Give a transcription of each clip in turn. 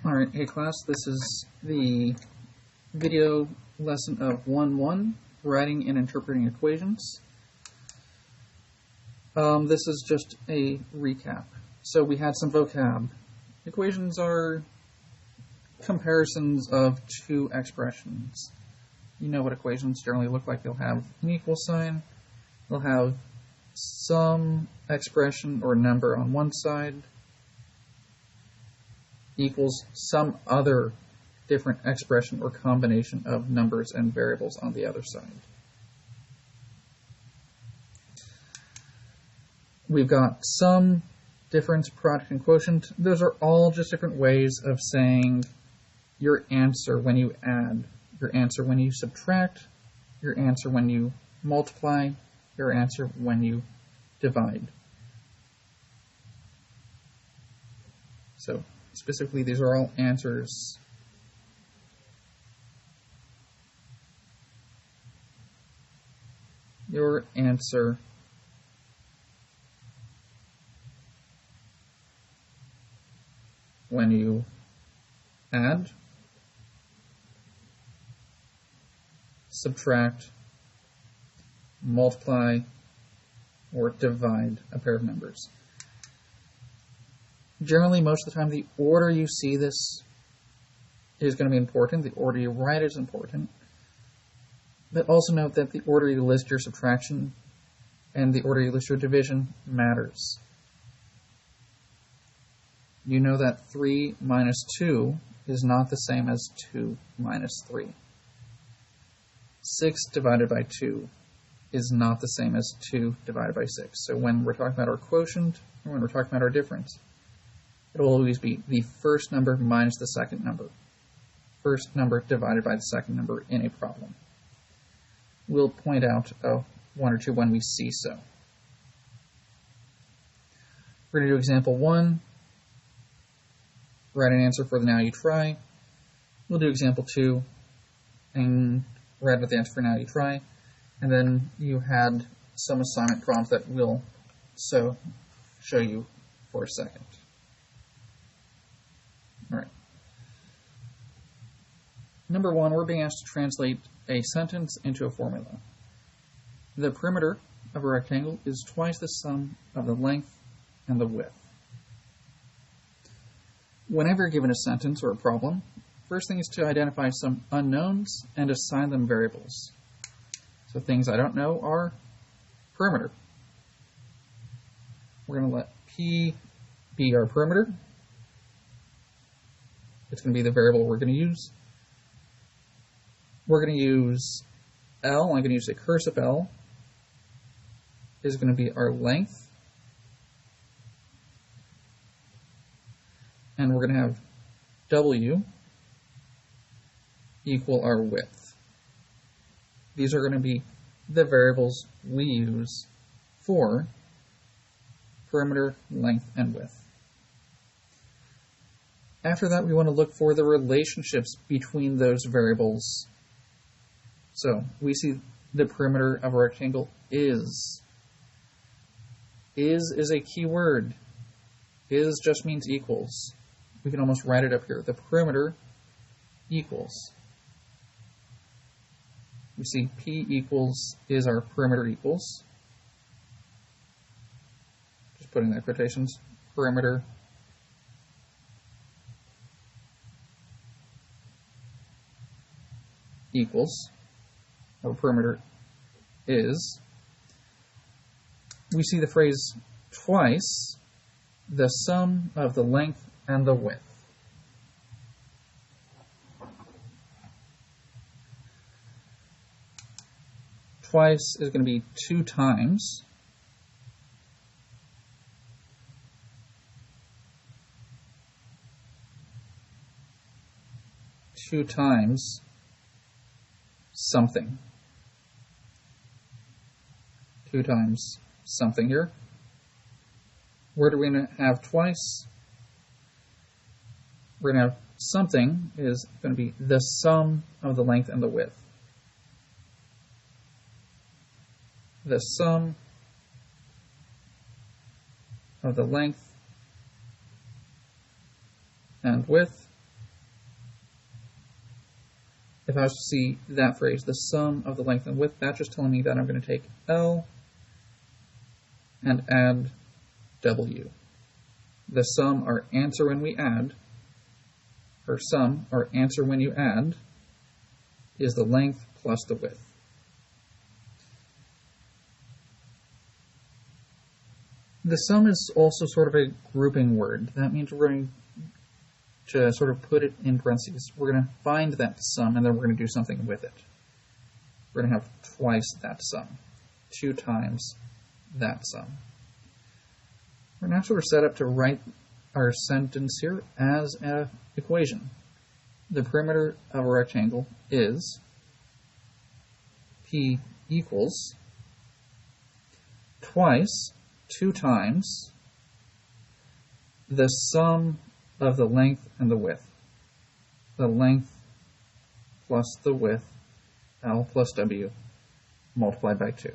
Alright, hey class, this is the video lesson of 1.1, Writing and Interpreting Equations. This is just a recap. So we had some vocab. Equations are comparisons of two expressions. You know what equations generally look like. They'll have an equal sign, they'll have some expression or number on one side, equals some other different expression or combination of numbers and variables on the other side. We've got sum, difference, product, and quotient. Those are all just different ways of saying your answer when you add, your answer when you subtract, your answer when you multiply, your answer when you divide. So specifically, these are all answers. Your answer when you add, subtract, multiply, or divide a pair of numbers. Generally, most of the time, the order you see this is going to be important. The order you write is important. But also note that the order you list your subtraction and the order you list your division matters. You know that 3 minus 2 is not the same as 2 minus 3. 6 divided by 2 is not the same as 2 divided by 6. So when we're talking about our quotient, or when we're talking about our difference, it will always be the first number minus the second number. First number divided by the second number in a problem. We'll point out one or two when we see so. We're going to do example 1. Write an answer for the now you try. We'll do example 2 and write out the answer for now you try. And then you had some assignment problems that we'll show you for a second. All right. Number 1, we're being asked to translate a sentence into a formula. The perimeter of a rectangle is twice the sum of the length and the width. Whenever you're given a sentence or a problem, first thing is to identify some unknowns and assign them variables. So things I don't know are perimeter. We're going to let P be our perimeter. It's going to be the variable we're going to use. We're going to use L. I'm going to use a cursive L. Is going to be our length. And we're going to have W equal our width. These are going to be the variables we use for perimeter, length, and width. After that, we want to look for the relationships between those variables. So we see the perimeter of a rectangle is. Is a key word. Is just means equals. We can almost write it up here. The perimeter equals. We see P equals is our perimeter equals. Just putting that quotations. Perimeter equals. Our perimeter is. We see the phrase twice the sum of the length and the width. Twice is going to be 2 times. Two times something. 2 times something here. Where do we have twice? We're going to have something is going to be the sum of the length and the width. The sum of the length and width if I was to see that phrase, the sum of the length and width, that's just telling me that I'm going to take L and add W. The sum, our answer when we add, or sum, our answer when you add, is the length plus the width. The sum is also sort of a grouping word. That means we're going to sort of put it in parentheses. We're going to find that sum, and then we're going to do something with it. We're going to have twice that sum, 2 times that sum. We're now sort of set up to write our sentence here as an equation. The perimeter of a rectangle is P equals twice, 2 times, the sum of the length and the width. The length plus the width, L plus W, multiplied by 2.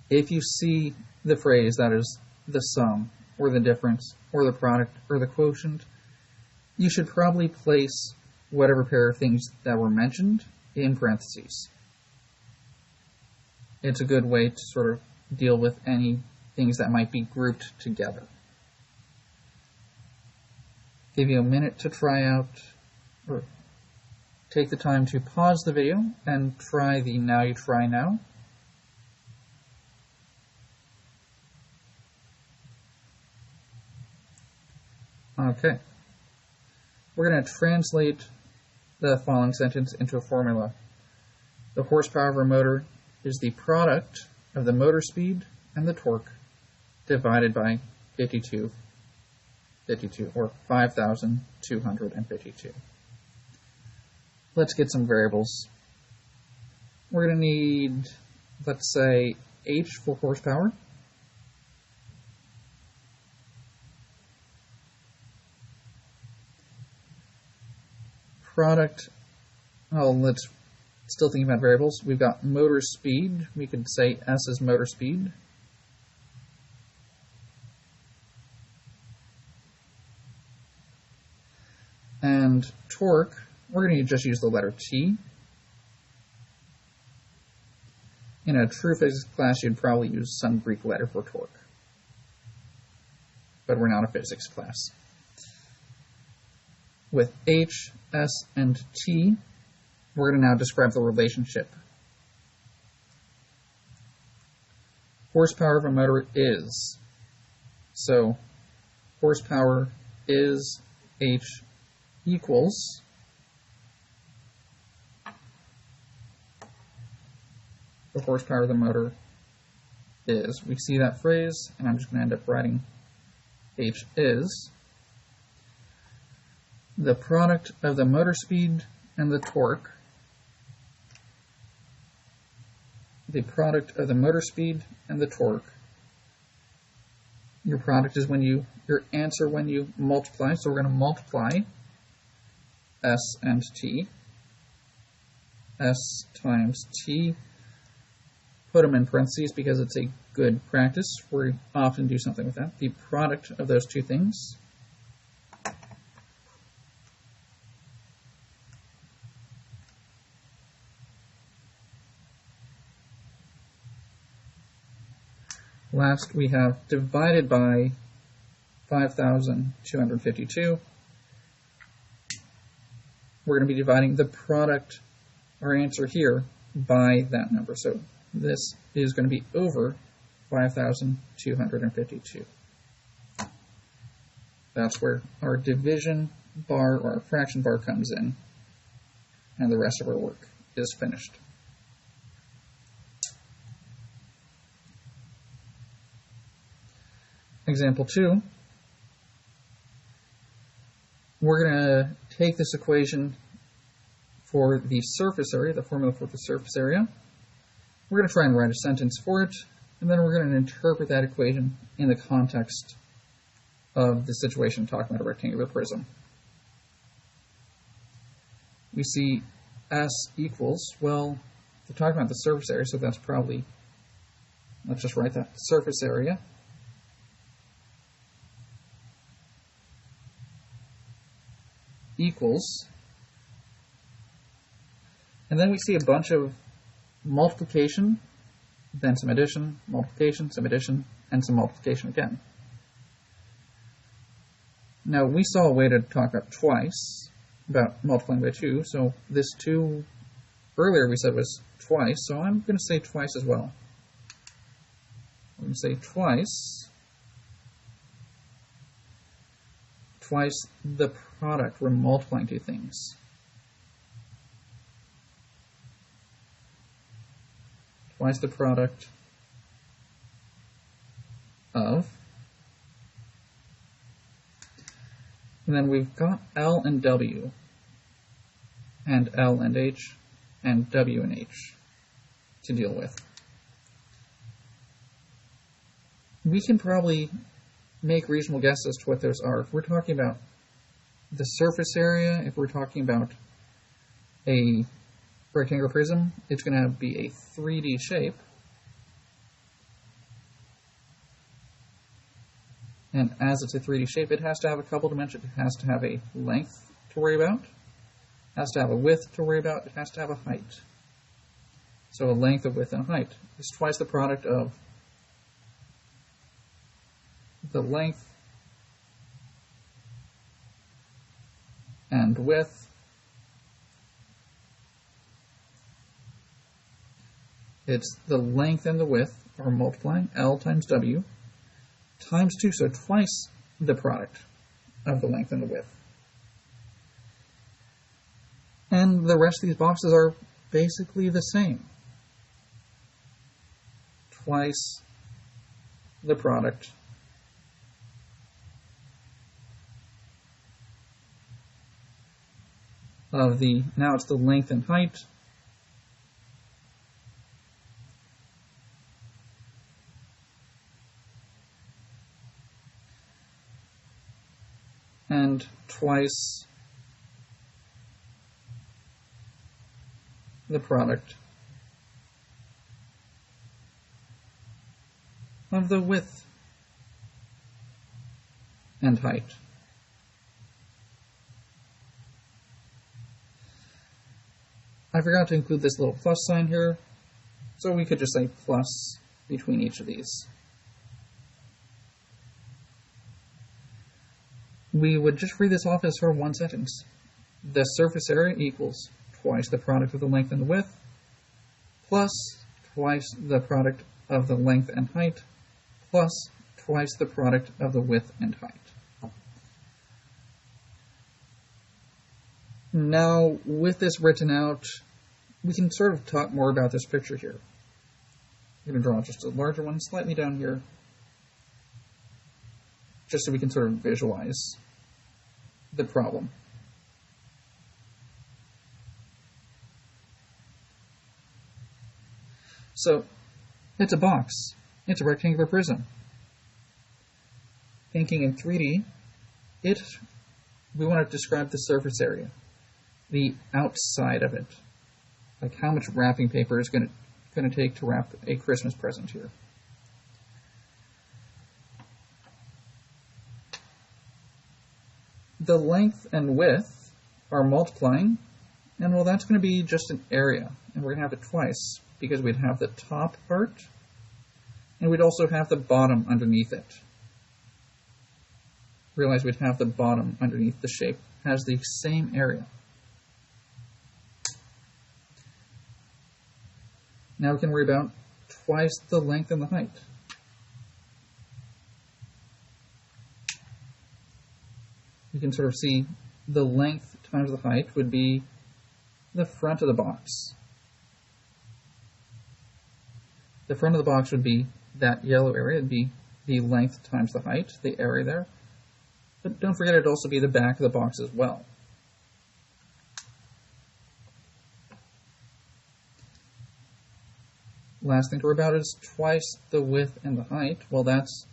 If you see the phrase that is the sum, or the difference, or the product, or the quotient, you should probably place whatever pair of things that were mentioned in parentheses. It's a good way to sort of deal with any things that might be grouped together. Give you a minute to try out, or take the time to pause the video and try the Now You Try Now. Okay. We're going to translate the following sentence into a formula. The horsepower of a motor is the product of the motor speed and the torque divided by 52, or 5,252. Let's get some variables. We're going to need, let's say, H for horsepower. Product, let's still thinking about variables. We've got motor speed. We could say S is motor speed. And torque, we're going to just use the letter T. In a true physics class, you'd probably use some Greek letter for torque. But we're not a physics class. With H, S, and T, we're going to now describe the relationship. Horsepower of a motor is. So, horsepower is H equals the horsepower of the motor is. We see that phrase, and I'm just going to end up writing H is the product of the motor speed and the torque. The product of the motor speed and the torque. Your product is your answer when you multiply, so we're going to multiply S and T. S times T. Put them in parentheses because it's a good practice. We often do something with that. The product of those two things. Last, we have divided by 5,252. We're going to be dividing the product, our answer here, by that number. So this is going to be over 5,252. That's where our division bar or our fraction bar comes in, and the rest of our work is finished. Example 2, we're going to take this equation for the surface area, the formula for the surface area. We're going to try and write a sentence for it, and then we're going to interpret that equation in the context of the situation talking about a rectangular prism. We see S equals, well, we're talking about the surface area, so that's probably, let's just write that, surface area. equals, and then we see a bunch of multiplication, then some addition, multiplication, some addition, and some multiplication again. Now, we saw a way to talk about twice, about multiplying by 2, so this 2 earlier we said was twice, so I'm going to say twice as well. I'm going to say twice the product. We're multiplying two things. Twice the product of, and then we've got L and W, and L and H, and W and H to deal with. We can probably make reasonable guesses as to what those are. If we're talking about the surface area, if we're talking about a rectangular prism, it's going to be a 3D shape. And as it's a 3D shape, it has to have a couple dimensions. It has to have a length to worry about. It has to have a width to worry about. It has to have a height. So a length, a width, and a height is twice the product of the length and width it's the length and the width are multiplying L times W times 2, so twice the product of the length and the width. And the rest of these boxes are basically the same. Twice the product of the, now it's the length and height, and twice the product of the width and height. I forgot to include this little plus sign here, so we could just say plus between each of these. We would just read this off as sort of one sentence. The surface area equals twice the product of the length and the width, plus twice the product of the length and height, plus twice the product of the width and height. Now, with this written out, we can sort of talk more about this picture here. I'm going to draw just a larger one slightly down here, just so we can sort of visualize the problem. So, it's a box. It's a rectangular prism. Thinking in 3D, we want to describe the surface area, the outside of it, like how much wrapping paper is going to take to wrap a Christmas present here. The length and width are multiplying, and well, that's going to be just an area, and we're going to have it twice, because we'd have the top part, and we'd also have the bottom underneath it. Realize we'd have the bottom underneath the shape has the same area. Now we can worry about twice the length and the height. You can sort of see the length times the height would be the front of the box. The front of the box would be that yellow area. It would be the length times the height, the area there. But don't forget, it would also be the back of the box as well. Last thing to worry about is twice the width and the height. Well, that's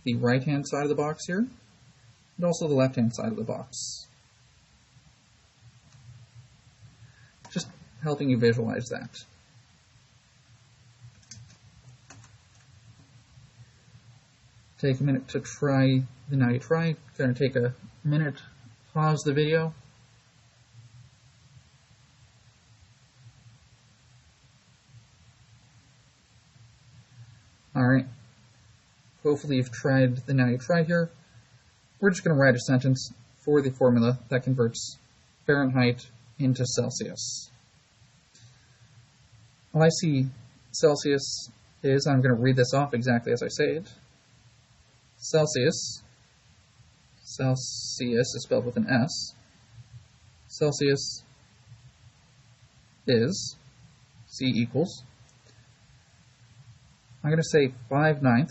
the right-hand side of the box here, and also the left-hand side of the box. Just helping you visualize that. Take a minute to try the Now You Try. It's going to take a minute, pause the video. Alright, hopefully you've tried the Now You Try here. We're just going to write a sentence for the formula that converts Fahrenheit into Celsius. Well, I see Celsius is, I'm going to read this off exactly as I say it. Celsius is spelled with an S. Celsius is, C equals, I'm going to say 5/9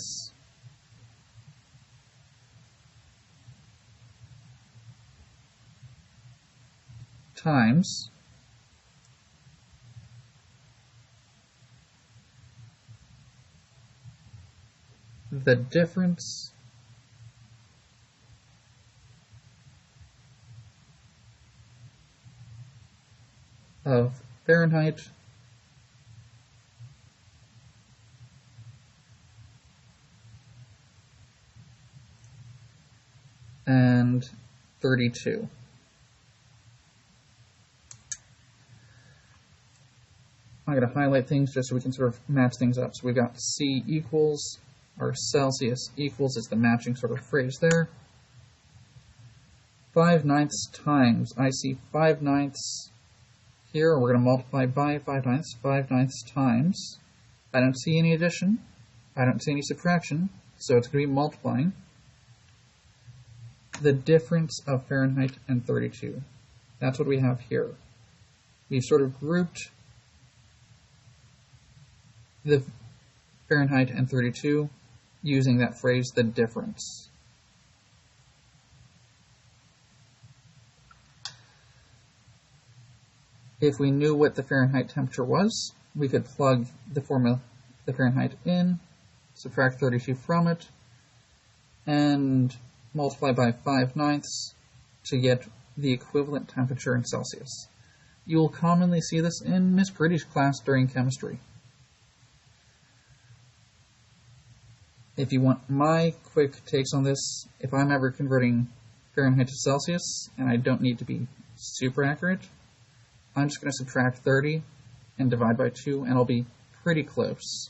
times the difference of Fahrenheit and 32. I'm going to highlight things just so we can sort of match things up. So we've got C equals, or Celsius equals is the matching sort of phrase there. 5/9 times, I see 5/9 here, and we're going to multiply by 5/9, 5/9 times. I don't see any addition, I don't see any subtraction, so it's going to be multiplying the difference of Fahrenheit and 32. That's what we have here. We've sort of grouped the Fahrenheit and 32 using that phrase, the difference. If we knew what the Fahrenheit temperature was, we could plug the formula, the Fahrenheit in, subtract 32 from it, and multiply by 5/9 to get the equivalent temperature in Celsius. You will commonly see this in Miss Pretty's class during chemistry. If you want my quick takes on this, if I'm ever converting Fahrenheit to Celsius, and I don't need to be super accurate, I'm just going to subtract 30 and divide by 2, and I'll be pretty close.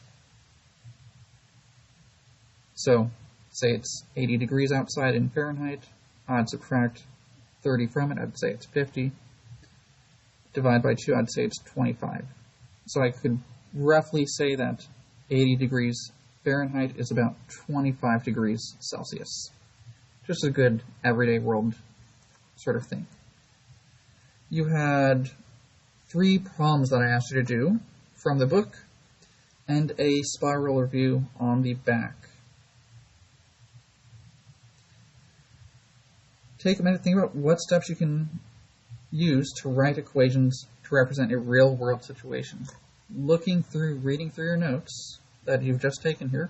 So, say it's 80 degrees outside in Fahrenheit, I'd subtract 30 from it, I'd say it's 50. Divide by 2, I'd say it's 25. So I could roughly say that 80 degrees Fahrenheit is about 25 degrees Celsius. Just a good everyday world sort of thing. You had 3 problems that I asked you to do from the book and a spiral review on the back. Take a minute to think about what steps you can use to write equations to represent a real-world situation. Reading through your notes that you've just taken here,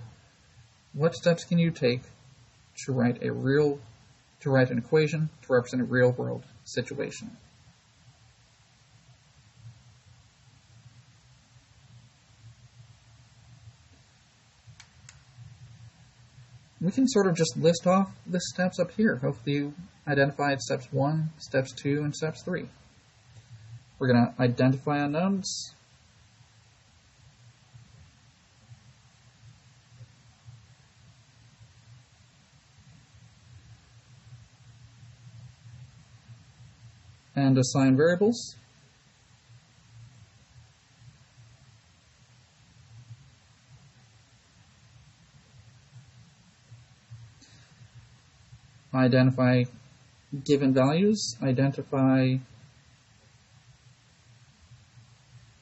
what steps can you take to write an equation to represent a real-world situation? We can sort of just list off the steps up here. Hopefully you identified steps 1, steps 2, and steps 3. We're going to identify unknowns. And assign variables. Identify given values, identify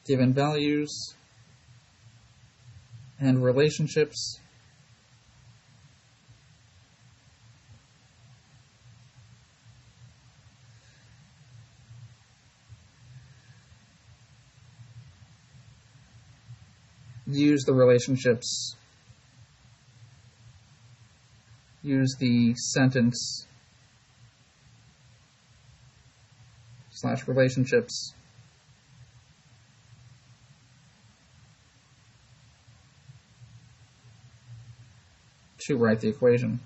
given values and relationships. Use the relationships. Use the sentence / relationships to write the equation.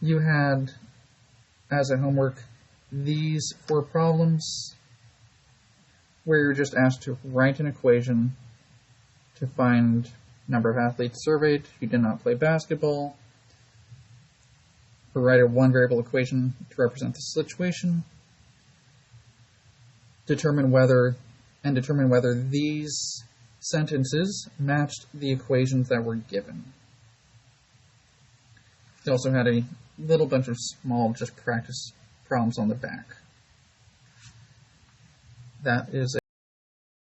you had, as a homework, these 4 problems where you're just asked to write an equation to find number of athletes surveyed who did not play basketball, or write a 1-variable equation to represent the situation, determine whether these sentences matched the equations that were given. They also had a little bunch of small, just practice problems on the back. That is